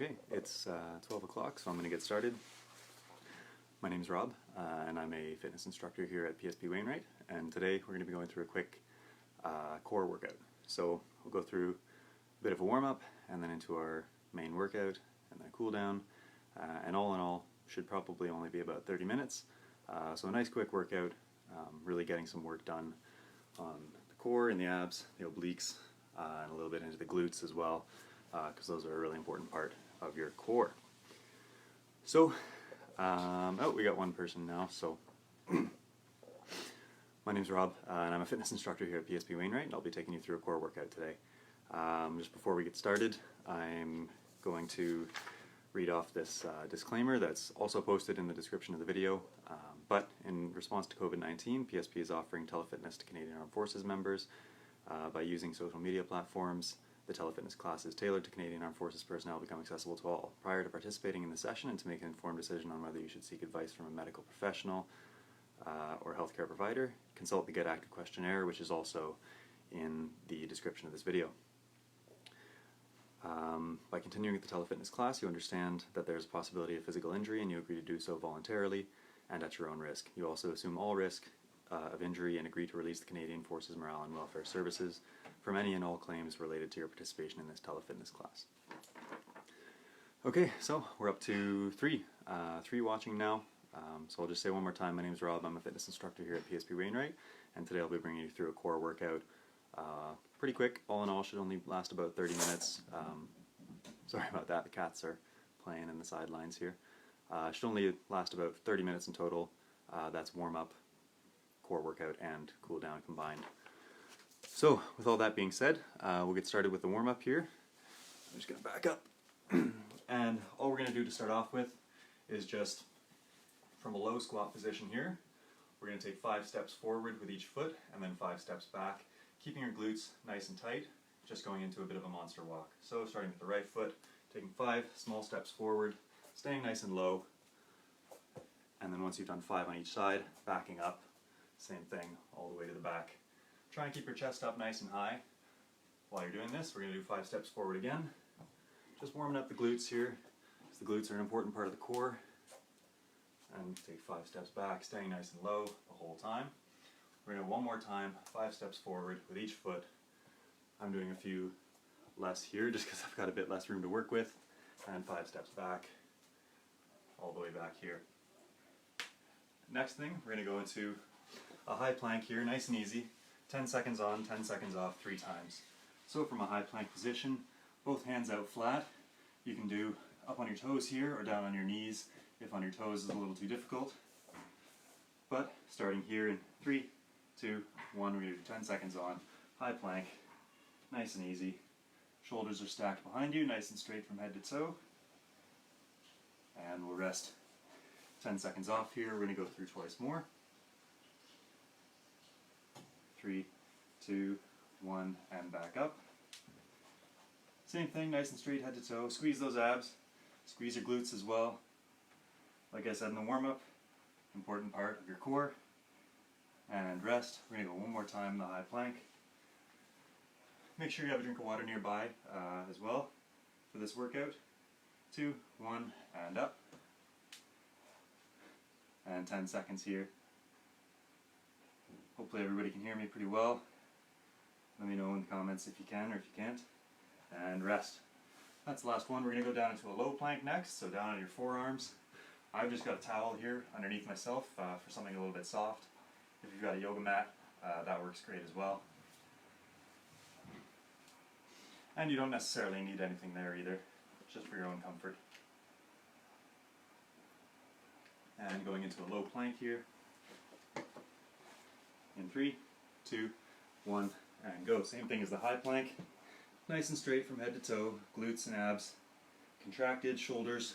Okay, it's 12 o'clock, so I'm going to get started. My name's Rob, and I'm a fitness instructor here at PSP Wainwright, and today we're going to be going through a quick core workout. So we'll go through a bit of a warm-up, and then into our main workout, and then a cool-down, and all in all, should probably only be about 30 minutes. So a nice quick workout, really getting some work done on the core and the abs, the obliques, and a little bit into the glutes as well, because those are a really important part of your core. So, we got one person now, so my name's Rob, and I'm a fitness instructor here at PSP Wainwright, and I'll be taking you through a core workout today. Just before we get started, I'm going to read off this disclaimer that's also posted in the description of the video, but in response to COVID-19, PSP is offering telefitness to Canadian Armed Forces members by using social media platforms. The telefitness class is tailored to Canadian Armed Forces personnel, become accessible to all. Prior to participating in the session and to make an informed decision on whether you should seek advice from a medical professional or healthcare provider, consult the Get Active questionnaire, which is also in the description of this video. By continuing with the telefitness class, you understand that there is a possibility of physical injury and you agree to do so voluntarily and at your own risk. You also assume all risk of injury and agree to release the Canadian Forces Morale and Welfare Services from any and all claims related to your participation in this telefitness class. Okay, so we're up to three watching now. So I'll just say one more time, my name's Rob, I'm a fitness instructor here at PSP Wainwright, and today I'll be bringing you through a core workout. Pretty quick, all in all, should only last about 30 minutes. Sorry about that, the cats are playing in the sidelines here. Should only last about 30 minutes in total. That's warm-up, core workout, and cool-down combined. So, with all that being said, we'll get started with the warm-up here. I'm just going to back up. And all we're going to do to start off with is just from a low squat position here, we're going to take 5 steps forward with each foot and then 5 steps back, keeping your glutes nice and tight, just going into a bit of a monster walk. So starting with the right foot, taking 5 small steps forward, staying nice and low, and then once you've done 5 on each side, backing up, same thing all the way to the back. Try and keep your chest up nice and high. While you're doing this, we're going to do 5 steps forward again, just warming up the glutes here, because the glutes are an important part of the core. And take 5 steps back, staying nice and low the whole time. We're going to do one more time, 5 steps forward with each foot. I'm doing a few less here just because I've got a bit less room to work with. And 5 steps back, all the way back here. Next thing, we're going to go into a high plank here, nice and easy. 10 seconds on, 10 seconds off, 3 times. So from a high plank position, both hands out flat. You can do up on your toes here or down on your knees if on your toes is a little too difficult. But starting here in 3, 2, 1, we're going to do 10 seconds on, high plank, nice and easy. Shoulders are stacked behind you, nice and straight from head to toe. And we'll rest 10 seconds off here. We're going to go through twice more. 3, 2, 1, and back up. Same thing, nice and straight head to toe. Squeeze those abs. Squeeze your glutes as well. Like I said in the warm-up, important part of your core. And rest. We're going to go one more time, the high plank. Make sure you have a drink of water nearby as well for this workout. 2, 1, and up. And 10 seconds here. Hopefully everybody can hear me pretty well. Let me know in the comments if you can or if you can't. And rest. That's the last one. We're going to go down into a low plank next, so down on your forearms. I've just got a towel here underneath myself for something a little bit soft. If you've got a yoga mat, that works great as well. And you don't necessarily need anything there either, just for your own comfort. And going into a low plank here. In 3, 2, 1, and go. Same thing as the high plank. Nice and straight from head to toe, glutes and abs. Contracted, shoulders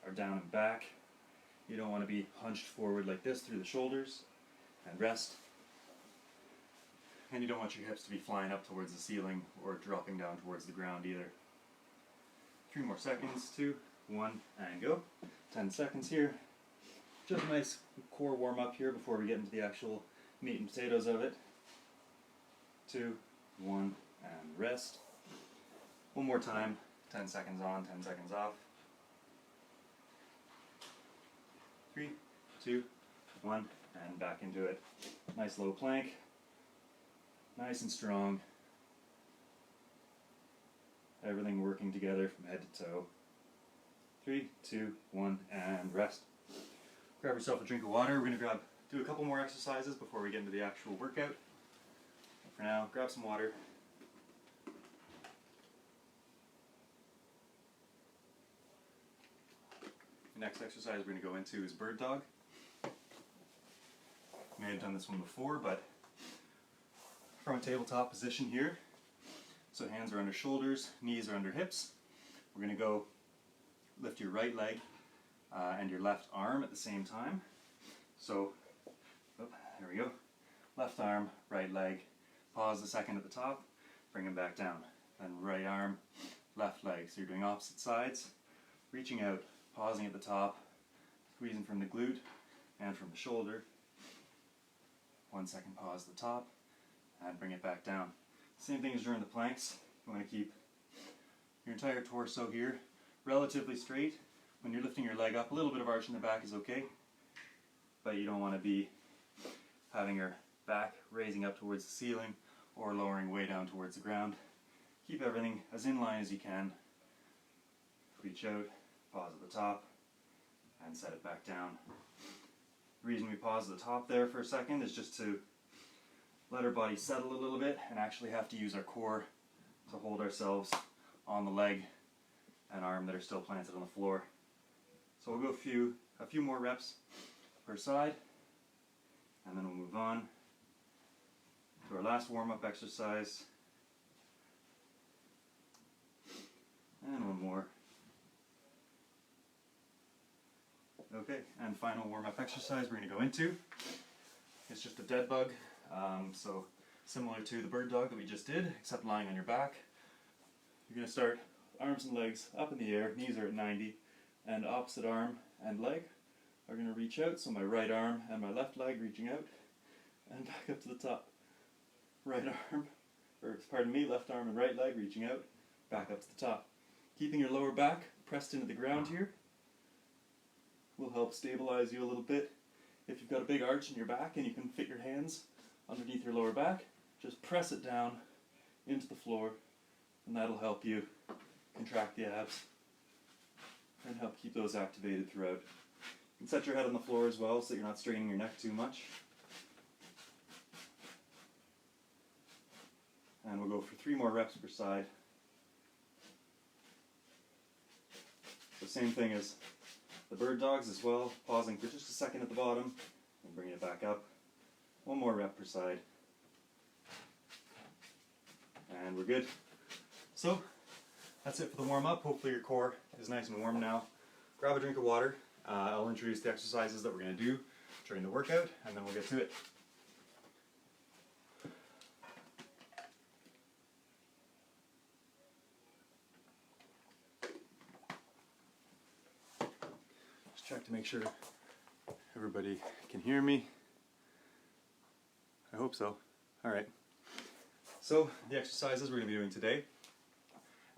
are down and back. You don't want to be hunched forward like this through the shoulders. And rest. And you don't want your hips to be flying up towards the ceiling or dropping down towards the ground either. 3 more seconds, 2, 1, and go. 10 seconds here. Just a nice core warm up here before we get into the actual meat and potatoes of it. 2, 1, and rest. One more time, 10 seconds on, 10 seconds off. 3, 2, 1, and back into it. Nice low plank, nice and strong. Everything working together from head to toe. 3, 2, 1, and rest. Grab yourself a drink of water. We're going to do a couple more exercises before we get into the actual workout. For now, grab some water. The next exercise we're going to go into is bird dog. May have done this one before, but from a tabletop position here. So hands are under shoulders, knees are under hips. We're going to go lift your right leg and your left arm at the same time. So, there we go. Left arm, right leg. Pause a second at the top, bring them back down. Then right arm, left leg. So you're doing opposite sides, reaching out, pausing at the top, squeezing from the glute and from the shoulder. 1 second pause at the top, and bring it back down. Same thing as during the planks. You want to keep your entire torso here relatively straight. When you're lifting your leg up, a little bit of arch in the back is okay, but you don't want to be having your back raising up towards the ceiling or lowering way down towards the ground. Keep everything as in line as you can. Reach out, pause at the top, and set it back down. The reason we pause at the top there for a second is just to let our body settle a little bit and actually have to use our core to hold ourselves on the leg and arm that are still planted on the floor. So we'll go a few more reps per side, and then we'll move on to our last warm-up exercise. And one more. Okay, and final warm-up exercise we're going to go into. It's just a dead bug, so similar to the bird dog that we just did, except lying on your back. You're going to start arms and legs up in the air, knees are at 90, and opposite arm and leg are going to reach out, so my right arm and my left leg reaching out, and back up to the top. Right arm, or pardon me, left arm and right leg reaching out, back up to the top. Keeping your lower back pressed into the ground here will help stabilize you a little bit. If you've got a big arch in your back and you can fit your hands underneath your lower back, just press it down into the floor, and that'll help you contract the abs and help keep those activated throughout. You can set your head on the floor as well so that you're not straining your neck too much. And we'll go for 3 more reps per side. So same thing as the bird dogs as well, pausing for just a second at the bottom and bringing it back up. 1 more rep per side. And we're good. So that's it for the warm-up. Hopefully your core is nice and warm now. Grab a drink of water. I'll introduce the exercises that we're going to do during the workout, and then we'll get to it. Just check to make sure everybody can hear me. I hope so. Alright. So the exercises we're going to be doing today.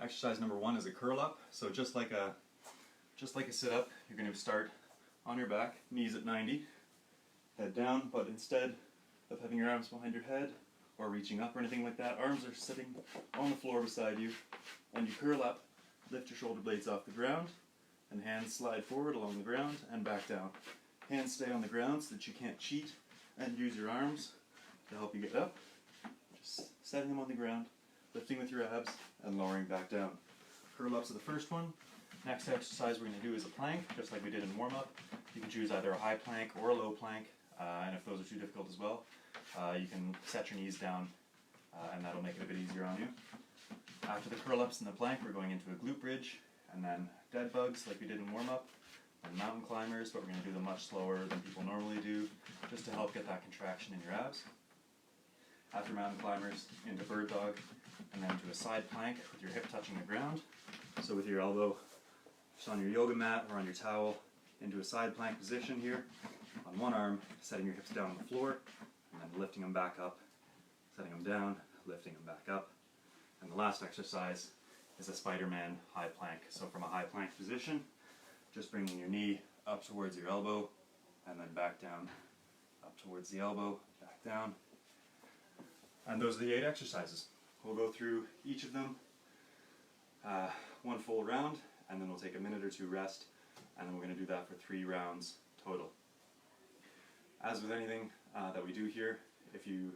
Exercise number 1 is a curl up. So just like a sit up, you're going to start on your back, knees at 90, head down, but instead of having your arms behind your head or reaching up or anything like that, arms are sitting on the floor beside you, and you curl up, lift your shoulder blades off the ground, and hands slide forward along the ground and back down. Hands stay on the ground so that you can't cheat and use your arms to help you get up. Just setting them on the ground, lifting with your abs, and lowering back down. Curl ups are the first one. Next exercise we're going to do is a plank, just like we did in warm-up. You can choose either a high plank or a low plank, and if those are too difficult as well, you can set your knees down, and that'll make it a bit easier on you. After the curl ups and the plank, we're going into a glute bridge, and then dead bugs like we did in warm-up, and mountain climbers, but we're going to do them much slower than people normally do, just to help get that contraction in your abs. After mountain climbers, into bird dog, and then to a side plank with your hip touching the ground. So with your elbow just on your yoga mat or on your towel, into a side plank position here, on one arm, setting your hips down on the floor, and then lifting them back up, setting them down, lifting them back up. And the last exercise is a Spider-Man high plank. So from a high plank position, just bringing your knee up towards your elbow and then back down, up towards the elbow, back down. And those are the 8 exercises. We'll go through each of them one full round, and then we'll take a minute or two rest, and then we're going to do that for 3 rounds total. As with anything that we do here, if you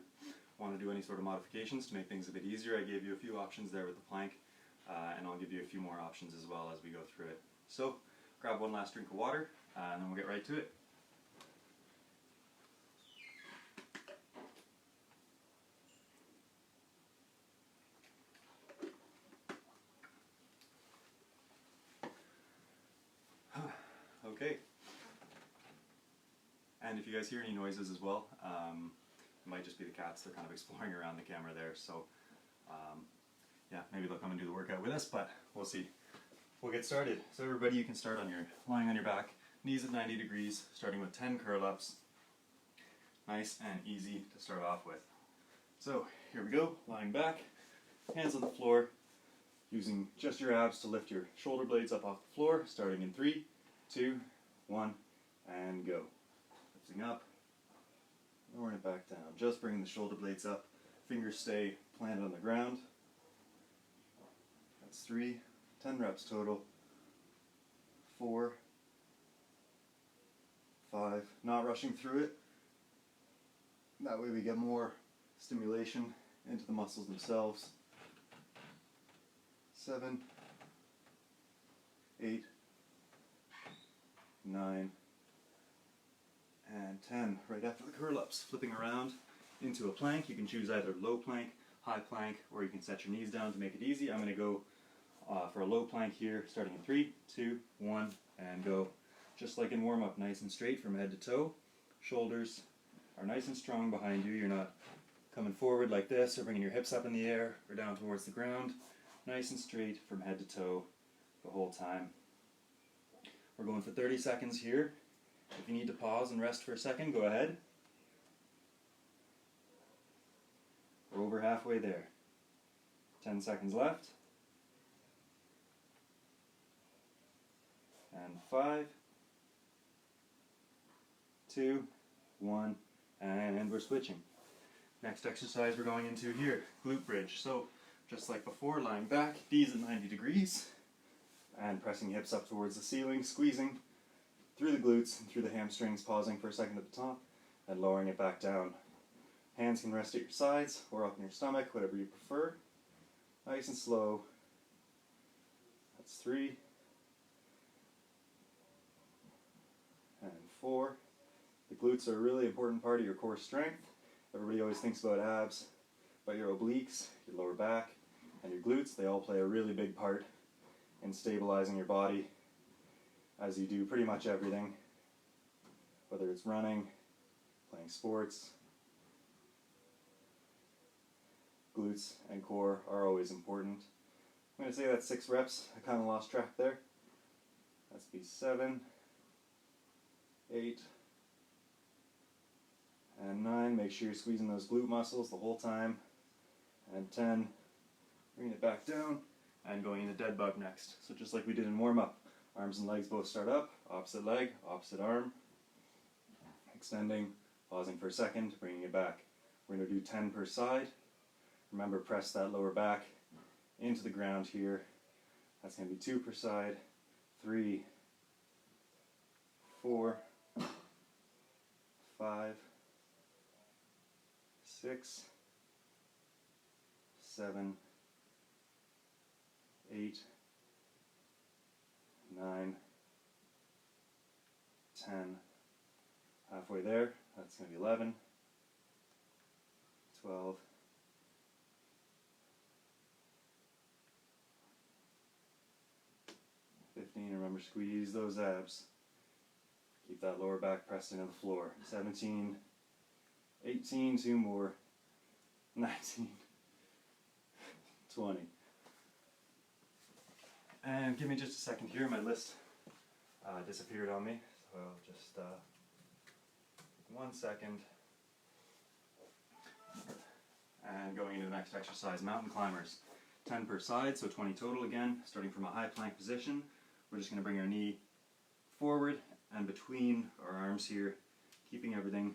want to do any sort of modifications to make things a bit easier, I gave you a few options there with the plank, and I'll give you a few more options as well as we go through it. So grab one last drink of water, and then we'll get right to it. Okay. And if you guys hear any noises as well, it might just be the cats. They're kind of exploring around the camera there, so yeah, maybe they'll come and do the workout with us, but we'll see. We'll get started. So everybody, you can start on lying on your back, knees at 90 degrees, starting with 10 curl-ups. Nice and easy to start off with. So here we go, lying back, hands on the floor, using just your abs to lift your shoulder blades up off the floor, starting in 3, 2, 1, and go. Lifting up, lowering it back down, just bringing the shoulder blades up, fingers stay planted on the ground. That's 3, 10 reps total, 4, 5, not rushing through it. That way we get more stimulation into the muscles themselves. 7, 8, 9, and 10. Right after the curl-ups, flipping around into a plank. You can choose either low plank, high plank, or you can set your knees down to make it easy. I'm going to go for a low plank here, starting in 3, 2, 1, and go. Just like in warm-up, nice and straight from head to toe. Shoulders are nice and strong behind you. You're not coming forward like this or bringing your hips up in the air or down towards the ground. Nice and straight from head to toe the whole time. We're going for 30 seconds here. If you need to pause and rest for a second, go ahead. We're over halfway there. 10 seconds left. And 5, 2, 1, and we're switching. Next exercise we're going into here, glute bridge. So just like before, lying back, knees at 90 degrees, and pressing hips up towards the ceiling, squeezing through the glutes and through the hamstrings, pausing for a second at the top, and lowering it back down. Hands can rest at your sides or up in your stomach, whatever you prefer. Nice and slow. That's 3, and 4. The glutes are a really important part of your core strength. Everybody always thinks about abs, but your obliques, your lower back, and your glutes, they all play a really big part in stabilizing your body as you do pretty much everything, whether it's running, playing sports. Glutes and core are always important. I'm going to say that's 6 reps. I kind of lost track there. That's be 7, 8, and 9. Make sure you're squeezing those glute muscles the whole time. And 10. Bringing it back down and going into dead bug next. So just like we did in warm-up, arms and legs both start up, opposite leg, opposite arm. Extending, pausing for a second, bringing it back. We're going to do 10 per side. Remember, press that lower back into the ground here. That's going to be 2 per side, 3, 4, 5, 6, 7, 8, 9, 10. Halfway there, that's going to be 11, 12, 15. Remember, squeeze those abs. Keep that lower back pressed into the floor. 17, 18, 2 more, 19, 20. And give me just a second here, my list disappeared on me, so I'll just 1 second. And going into the next exercise, mountain climbers. 10 per side, so 20 total again, starting from a high plank position. We're just going to bring our knee forward and between our arms here, keeping everything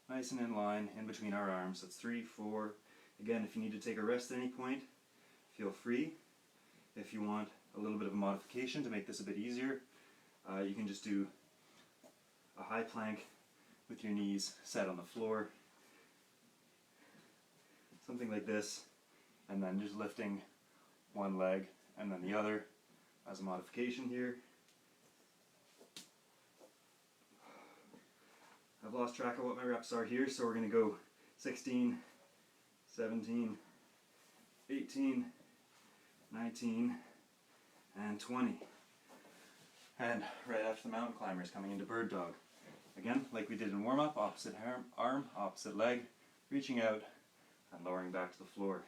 nice and in line in between our arms. That's 3, 4. Again, if you need to take a rest at any point, feel free. If you want a little bit of a modification to make this a bit easier, you can just do a high plank with your knees set on the floor, something like this, and then just lifting one leg and then the other as a modification here. I've lost track of what my reps are here, so we're going to go 16, 17, 18, 19, and 20. And right after the mountain climbers, coming into bird dog. Again, like we did in warm-up, opposite arm, opposite leg, reaching out and lowering back to the floor.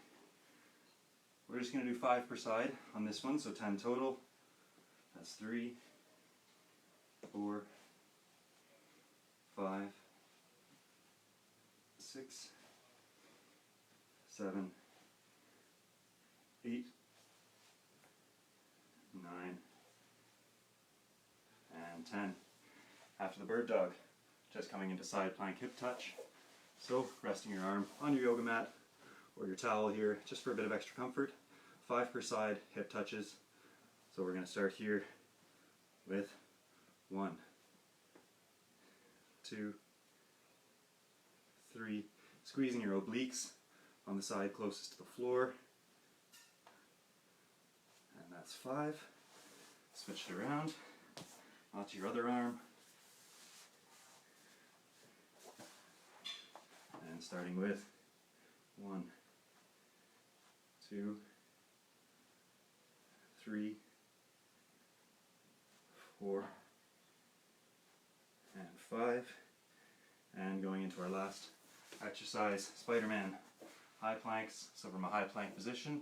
We're just going to do 5 per side on this one, so 10 total. That's 3, 4, 5, 6, 7, 8, 9, and 10. After the bird dog, just coming into side plank hip touch. So resting your arm on your yoga mat or your towel here, just for a bit of extra comfort. 5 per side hip touches. So we're going to start here with 1, 2, 3, squeezing your obliques on the side closest to the floor. And that's 5. Switch it around, onto your other arm. And starting with 1, 2, 3, 4, and 5. And going into our last exercise, Spider-Man. High planks, so from a high plank position,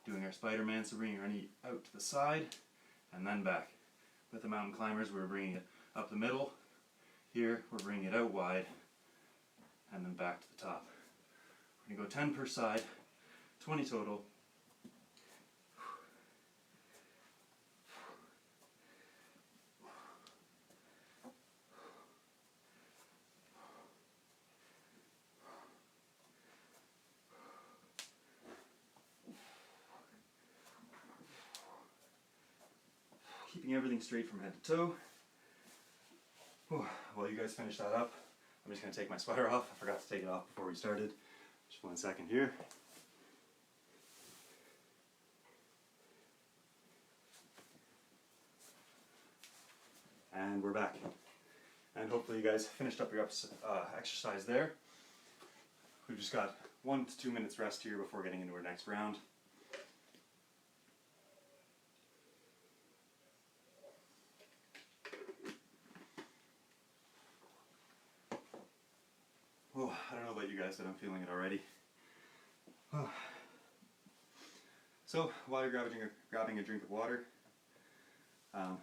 doing our Spider-Man, so bringing our knee out to the side and then back. With the mountain climbers, we're bringing it up the middle. Here, we're bringing it out wide and then back to the top. We're going to go 10 per side, 20 total. Keeping everything straight from head to toe. While you guys finish that up, I'm just going to take my sweater off. I forgot to take it off before we started. Just 1 second here. And we're back. And hopefully you guys finished up your exercise there. We've just got 1 to 2 minutes rest here before getting into our next round. Oh, I don't know about you guys, but I'm feeling it already. Oh. So, while you're grabbing a drink of water,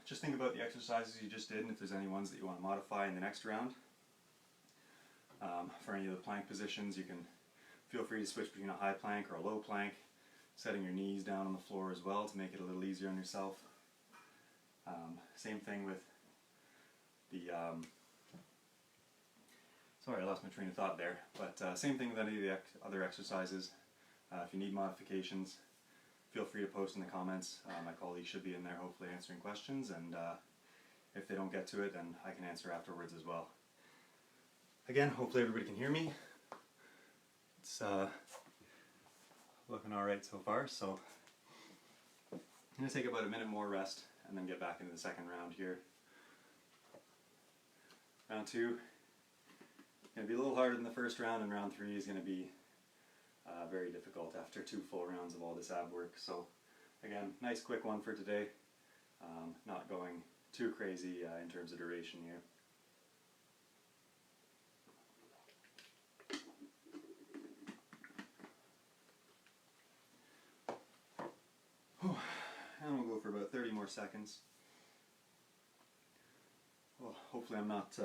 just think about the exercises you just did and if there's any ones that you want to modify in the next round. For any of the plank positions, you can feel free to switch between a high plank or a low plank, setting your knees down on the floor as well to make it a little easier on yourself. Same thing with the sorry, I lost my train of thought there, but same thing with any of the other exercises. If you need modifications, feel free to post in the comments. My colleagues should be in there hopefully answering questions, and if they don't get to it, then I can answer afterwards as well. Again, hopefully everybody can hear me. It's looking alright so far, so I'm going to take about a minute more rest and then get back into the second round here. Round 2. Going to be a little harder than the first round, and round 3 is going to be very difficult after 2 full rounds of all this ab work. So again, nice quick one for today. Not going too crazy in terms of duration here. And we'll go for about 30 more seconds. Well, hopefully I'm not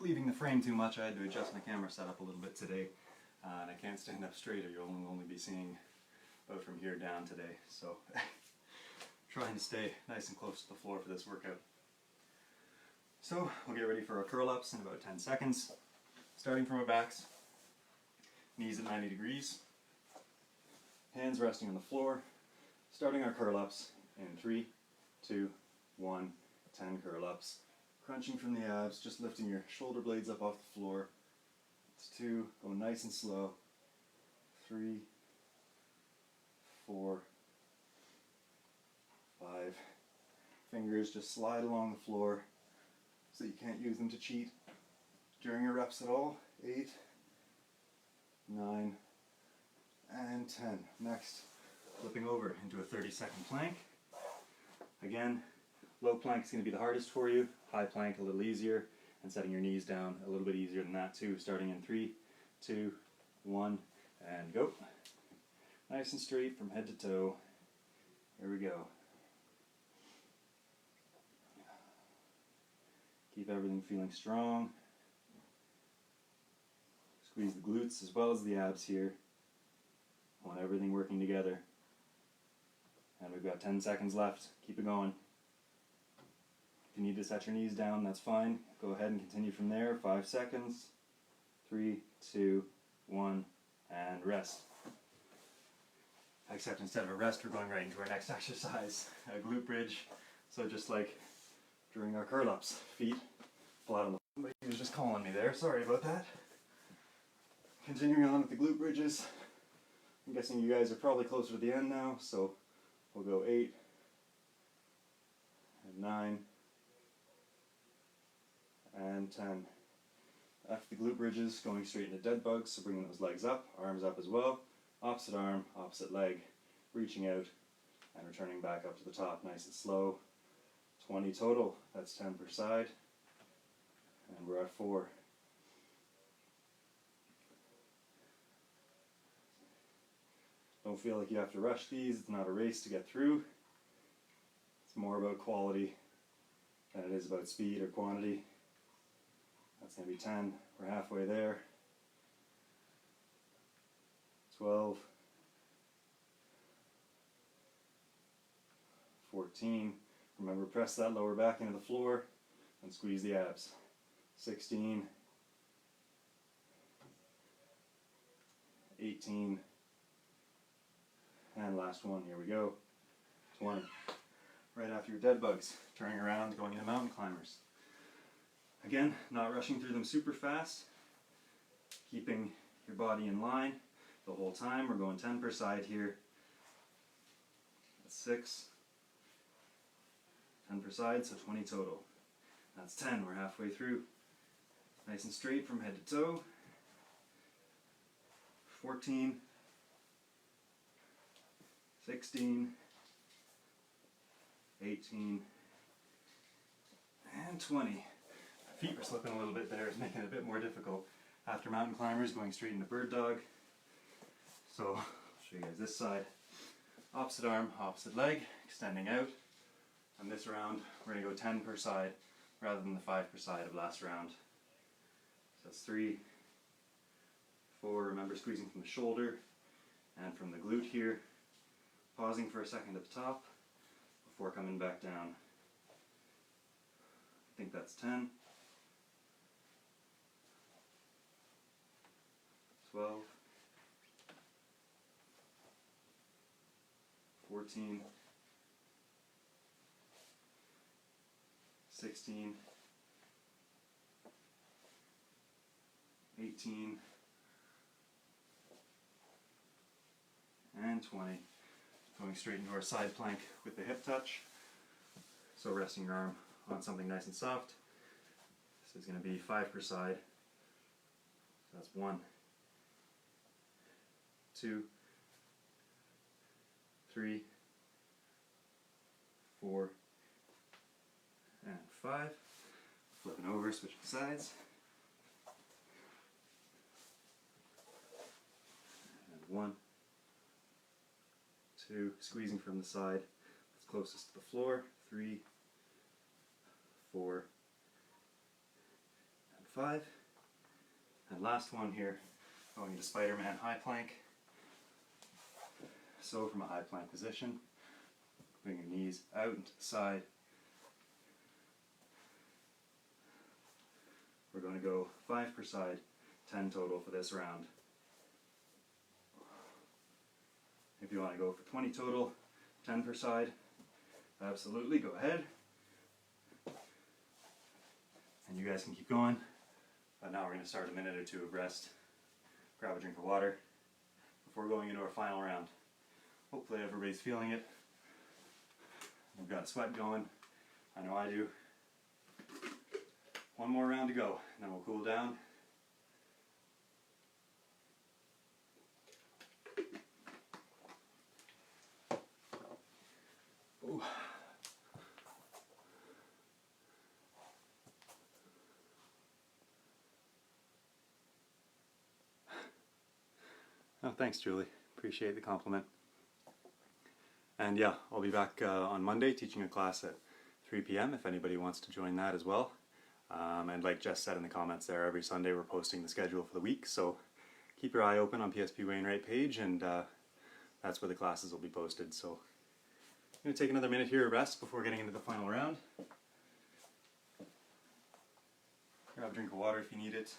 leaving the frame too much. I had to adjust my camera setup a little bit today, and I can't stand up straight or you'll only be seeing about from here down today, so trying to stay nice and close to the floor for this workout. So we'll get ready for our curl-ups in about 10 seconds. Starting from our backs, knees at 90 degrees, hands resting on the floor, starting our curl-ups in 3, 2, 1, 10 curl-ups. Crunching from the abs, just lifting your shoulder blades up off the floor. It's 2, go nice and slow. 3, 4, 5. Fingers just slide along the floor so you can't use them to cheat during your reps at all. 8, 9, and 10. Next, flipping over into a 30-second plank. Again, low plank is going to be the hardest for you, high plank a little easier, and setting your knees down a little bit easier than that too. Starting in 3, 2, 1, and go. Nice and straight from head to toe. Here we go. Keep everything feeling strong. Squeeze the glutes as well as the abs here. I want everything working together. And we've got 10 seconds left. Keep it going. If you need to set your knees down, that's fine. Go ahead and continue from there. 5 seconds. 3, 2, 1, and rest. Except instead of a rest, we're going right into our next exercise, a glute bridge. So just like during our curl-ups, feet flat on the floor. He was just calling me there, sorry about that. Continuing on with the glute bridges. I'm guessing you guys are probably closer to the end now, so we'll go 8, and 9, and 10. After the glute bridges, going straight into dead bugs, so bringing those legs up, arms up as well. Opposite arm, opposite leg, reaching out and returning back up to the top nice and slow. 20 total, that's 10 per side. And we're at 4. Don't feel like you have to rush these, it's not a race to get through. It's more about quality than it is about speed or quantity. That's going to be 10, we're halfway there. 12, 14, remember press that lower back into the floor and squeeze the abs. 16, 18, and last one, here we go, 20. Right after your dead bugs, turning around, going into mountain climbers. Again, not rushing through them super fast, keeping your body in line the whole time. We're going 10 per side here. That's 6. 10 per side, so 20 total. That's 10, we're halfway through. Nice and straight from head to toe. 14. 16. 18. And 20. My feet were slipping a little bit there, it's making it a bit more difficult. After mountain climbers, going straight into bird dog. So, I'll show you guys this side. Opposite arm, opposite leg, extending out. And this round, we're going to go 10 per side, rather than the 5 per side of last round. So that's 3, 4, remember squeezing from the shoulder, and from the glute here. Pausing for a second at the top, before coming back down. I think that's 10. 12. 14, 16, 18, and 20. Going straight into our side plank with the hip touch. So resting your arm on something nice and soft. This is going to be 5 per side. So that's 1, 2, 3, 4, and 5. Flipping over, switching sides. And 1, 2, squeezing from the side that's closest to the floor. 3, 4, and 5. And last one here, going into Spider-Man high plank. So from a high plank position, bring your knees out and to the side. We're going to go 5 per side, 10 total for this round. If you want to go for 20 total, 10 per side, absolutely, go ahead. And you guys can keep going. But now we're going to start a minute or two of rest. Grab a drink of water before going into our final round. Hopefully everybody's feeling it. We've got sweat going. I know I do. One more round to go, and then we'll cool down. Ooh. Oh, thanks, Julie. Appreciate the compliment. And yeah, I'll be back on Monday teaching a class at 3 p.m. if anybody wants to join that as well. And like Jess said in the comments there, every Sunday we're posting the schedule for the week, so keep your eye open on PSP Wainwright page, and that's where the classes will be posted. So I'm going to take another minute here to rest before getting into the final round. Grab a drink of water if you need it.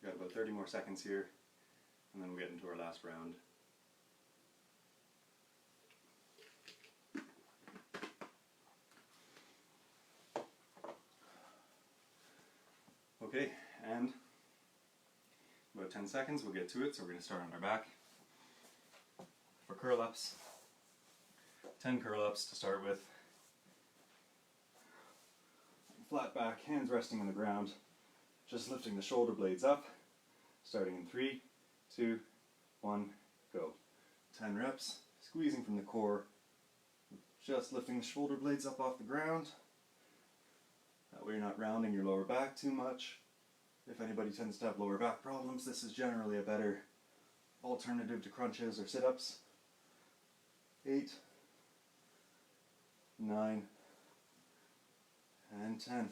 Got about 30 more seconds here, and then we'll get into our last round. Okay, and about 10 seconds, we'll get to it, so we're going to start on our back. For curl-ups, 10 curl-ups to start with. Flat back, hands resting on the ground, just lifting the shoulder blades up, starting in 3, 2, 1, go. 10 reps, squeezing from the core, just lifting the shoulder blades up off the ground. That way you're not rounding your lower back too much. If anybody tends to have lower back problems, this is generally a better alternative to crunches or sit-ups. 8, 9, and 10.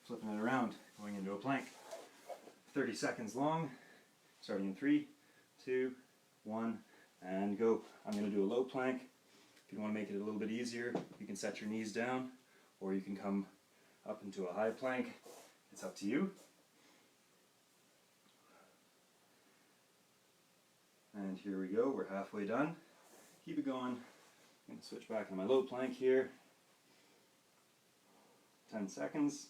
Flipping it around, going into a plank. 30 seconds long, starting in 3, 2, 1, and go. I'm going to do a low plank. If you want to make it a little bit easier, you can set your knees down, or you can come up into a high plank. It's up to you. And here we go, we're halfway done. Keep it going. I'm going to switch back to my low plank here. 10 seconds.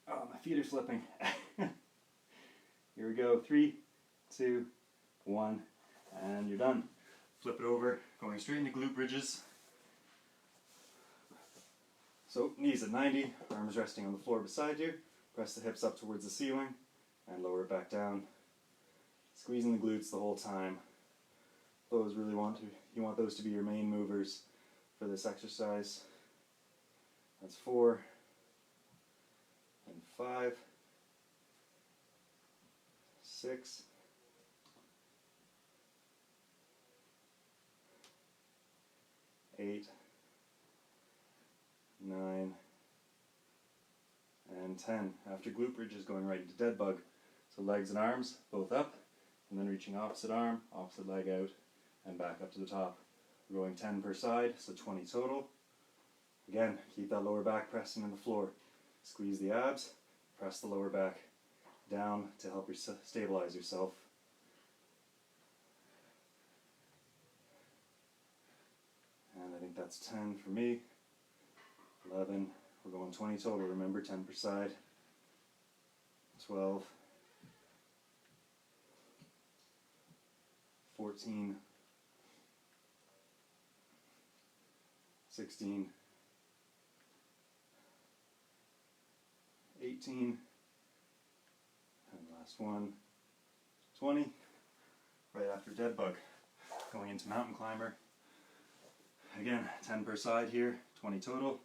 Oh, my feet are slipping. Here we go, 3, 2, 1, and you're done. Flip it over, going straight into glute bridges. So, knees at 90, arms resting on the floor beside you. Press the hips up towards the ceiling, and lower it back down. Squeezing the glutes the whole time. You want those to be your main movers for this exercise. That's 4, and 5, 6, 8, 9, and 10. After glute bridges, going right into dead bug. So legs and arms both up, and then reaching opposite arm, opposite leg out, and back up to the top. We're going 10 per side, so 20 total. Again, keep that lower back pressing on the floor. Squeeze the abs, press the lower back down to help you stabilize yourself. And I think that's 10 for me. 11, we're going 20 total, remember 10 per side. 12, 14, 16, 18, and last one, 20, right after dead bug. Going into mountain climber. Again, 10 per side here, 20 total.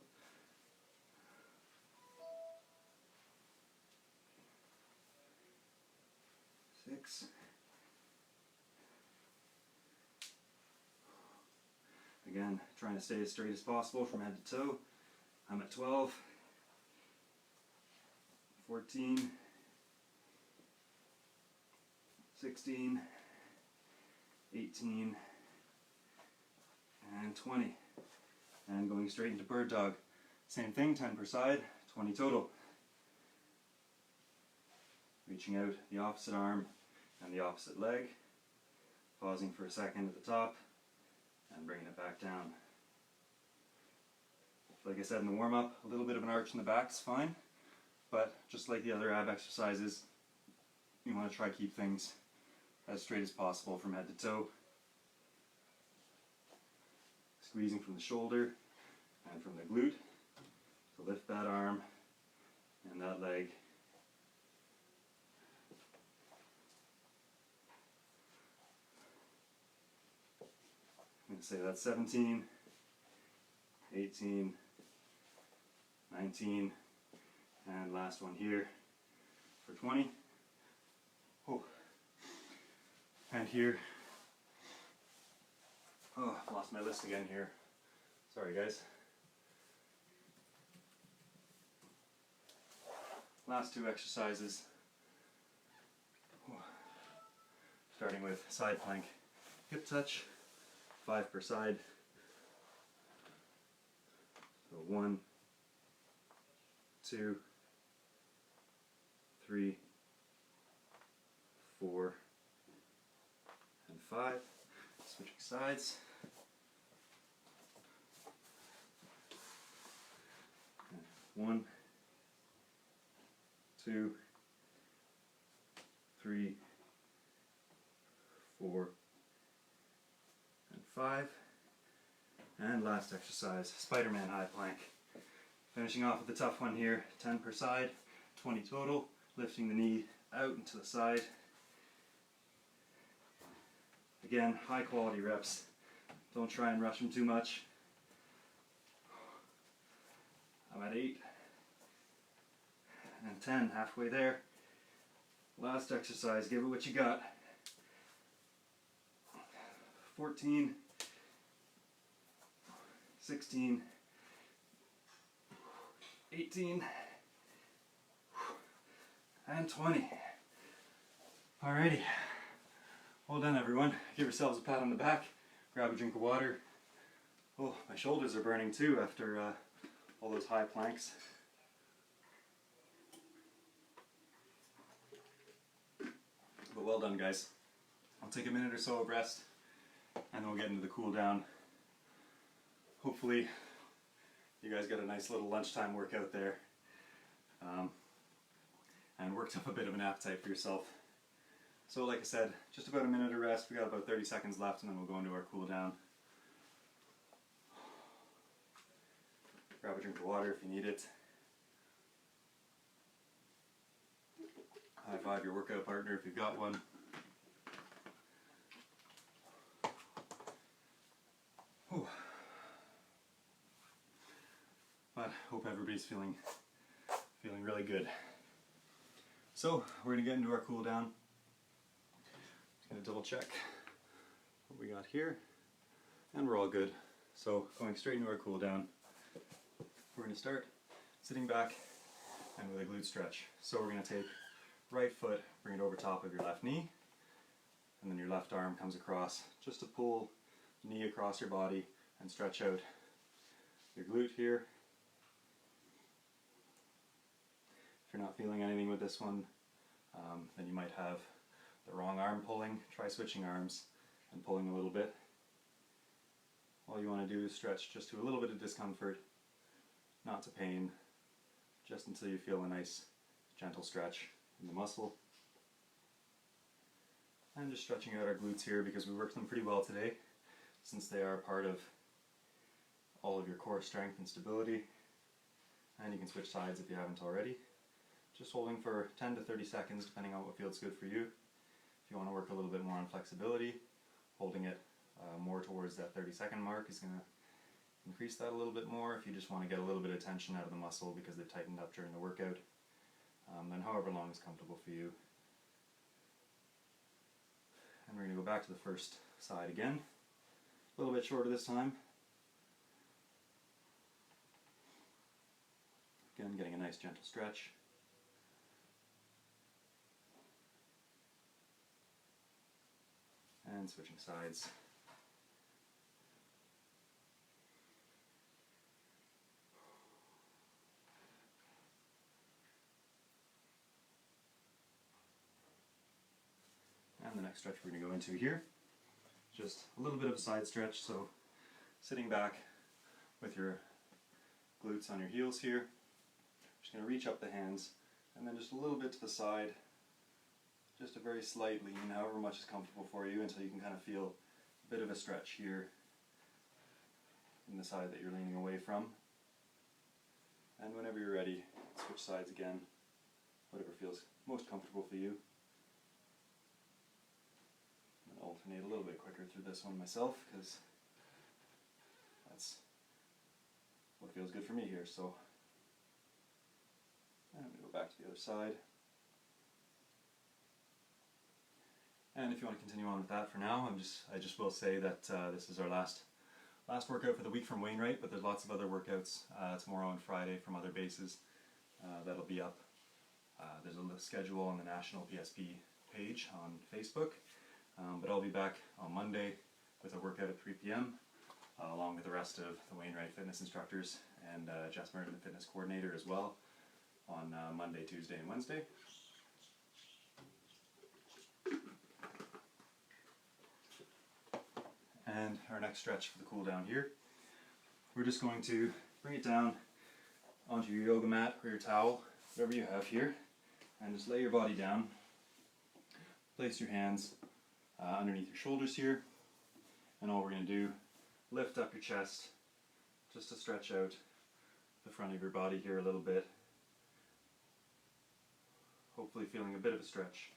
Six, Again, trying to stay as straight as possible from head to toe. I'm at 12, 14, 16, 18, and 20. And going straight into bird dog. Same thing, 10 per side, 20 total. Reaching out the opposite arm and the opposite leg. Pausing for a second at the top and bringing it back down. Like I said in the warm-up, a little bit of an arch in the back is fine, but just like the other ab exercises, you want to try to keep things as straight as possible from head to toe. Squeezing from the shoulder and from the glute to lift that arm and that leg. I'm going to say that's 17, 18, 19, and last one here for 20. Oh. And here, oh, I've lost my list again here. Sorry guys. Last two exercises. Starting with side plank hip touch, 5 per side. So 1, 2, 3, 4, and 5. Switching sides. And 1, 2, 3, 4, and 5. And last exercise, Spider-Man high plank. Finishing off with the tough one here, 10 per side, 20 total. Lifting the knee out and to the side. Again, high quality reps. Don't try and rush them too much. I'm at 8 and 10, halfway there. Last exercise, give it what you got. 14, 16, 18, and 20. Alrighty. Well done everyone. Give yourselves a pat on the back. Grab a drink of water. Oh, my shoulders are burning too after all those high planks. But well done guys. I'll take a minute or so of rest and then we'll get into the cool down. Hopefully you guys got a nice little lunchtime workout there and worked up a bit of an appetite for yourself. So like I said, just about a minute of rest. We got about 30 seconds left and then we'll go into our cool down. Grab a drink of water if you need it. High five your workout partner if you've got one. Whew. But hope everybody's feeling really good. So we're gonna get into our cool down. Just gonna double check what we got here, and we're all good. So going straight into our cool down. We're going to start sitting back and with a glute stretch. So we're going to take right foot, bring it over top of your left knee, and then your left arm comes across just to pull the knee across your body and stretch out your glute here. If you're not feeling anything with this one, then you might have the wrong arm pulling. Try switching arms and pulling a little bit. All you want to do is stretch just to a little bit of discomfort, not to pain, just until you feel a nice gentle stretch in the muscle. And just stretching out our glutes here because we worked them pretty well today, since they are part of all of your core strength and stability. And you can switch sides if you haven't already. Just holding for 10 to 30 seconds depending on what feels good for you. If you want to work a little bit more on flexibility, holding it more towards that 30-second mark is going to increase that a little bit more. If you just want to get a little bit of tension out of the muscle because they've tightened up during the workout, then however long is comfortable for you. And we're going to go back to the first side again. A little bit shorter this time. Again, getting a nice gentle stretch. And switching sides. And the next stretch we're going to go into here, just a little bit of a side stretch, so sitting back with your glutes on your heels here. Just going to reach up the hands and then just a little bit to the side, just a very slight lean, however much is comfortable for you, until you can kind of feel a bit of a stretch here in the side that you're leaning away from. And whenever you're ready, switch sides again, whatever feels most comfortable for you. I'm going to alternate a little bit quicker through this one myself, because that's what feels good for me here. So I'm going to go back to the other side. And if you want to continue on with that for now, I just will say that this is our last workout for the week from Wainwright, but there's lots of other workouts tomorrow and Friday from other bases that'll be up. There's a schedule on the National PSP page on Facebook, but I'll be back on Monday with a workout at 3 p.m. Along with the rest of the Wainwright fitness instructors and Jess Merton, the fitness coordinator, as well on Monday, Tuesday, and Wednesday. And our next stretch for the cool down here, we're just going to bring it down onto your yoga mat or your towel, whatever you have here, and just lay your body down. Place your hands underneath your shoulders here, and all we're going to do, lift up your chest just to stretch out the front of your body here a little bit. Hopefully feeling a bit of a stretch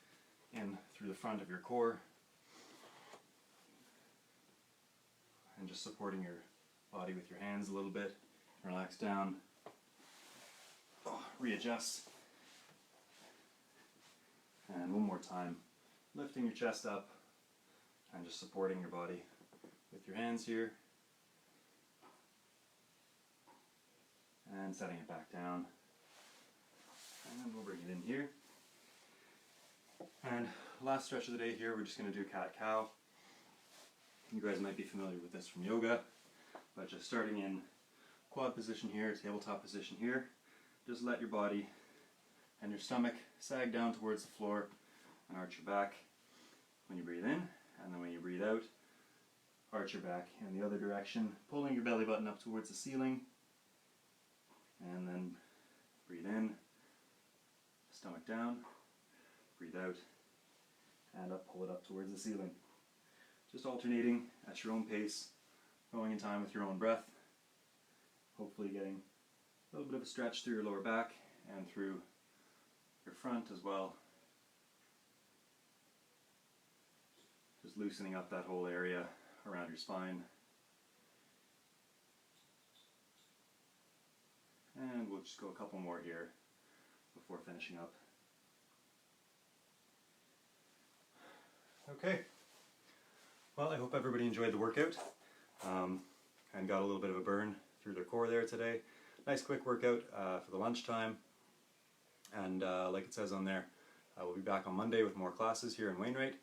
in through the front of your core. And just supporting your body with your hands a little bit. Relax down. Readjust. And one more time. Lifting your chest up and just supporting your body with your hands here. And setting it back down. And we'll bring it in here. And last stretch of the day here, we're just going to do cat-cow. You guys might be familiar with this from yoga, but just starting in quad position here, tabletop position here, just let your body and your stomach sag down towards the floor and arch your back when you breathe in, and then when you breathe out, arch your back in the other direction, pulling your belly button up towards the ceiling, and then breathe in, stomach down, breathe out, and up, pull it up towards the ceiling. Just alternating at your own pace, going in time with your own breath, hopefully getting a little bit of a stretch through your lower back and through your front as well. Just loosening up that whole area around your spine. And we'll just go a couple more here before finishing up. Okay. Well, I hope everybody enjoyed the workout and got a little bit of a burn through their core there today. Nice quick workout for the lunchtime. And like it says on there, we'll be back on Monday with more classes here in Wainwright.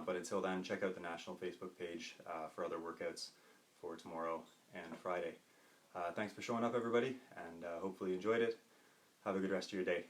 But until then, check out the National Facebook page for other workouts for tomorrow and Friday. Thanks for showing up, everybody, and hopefully you enjoyed it. Have a good rest of your day.